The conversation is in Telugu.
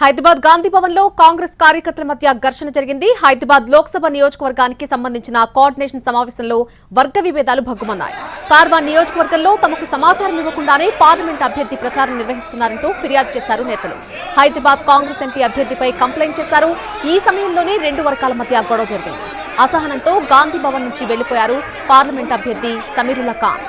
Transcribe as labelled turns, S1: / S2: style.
S1: హైదరాబాద్ గాంధీ భవన్ లో కాంగ్రెస్ కార్యకర్తల మధ్య ఘర్షణ జరిగింది. హైదరాబాద్ లోక్సభ నియోజకవర్గానికి సంబంధించిన కోఆర్డినేషన్ సమావేశంలో వర్గ విభేదాలు భగ్గుమన్నాయి. కార్వాన్ నియోజకవర్గంలో తమకు సమాచారం ఇవ్వకుండానే పార్లమెంట్ అభ్యర్థి ప్రచారం నిర్వహిస్తున్నారంటూ ఫిర్యాదు చేశారు నేతలు. హైదరాబాద్ కాంగ్రెస్ ఎంపీ అభ్యర్థిపై కంప్లైంట్ చేశారు. ఈ సమయంలోనే రెండు వర్గాల మధ్య గొడవ జరిగింది. అసహనంతో గాంధీ భవన్ నుంచి వెళ్లిపోయారు పార్లమెంట్ అభ్యర్థి సమీరుల్లా ఖాన్.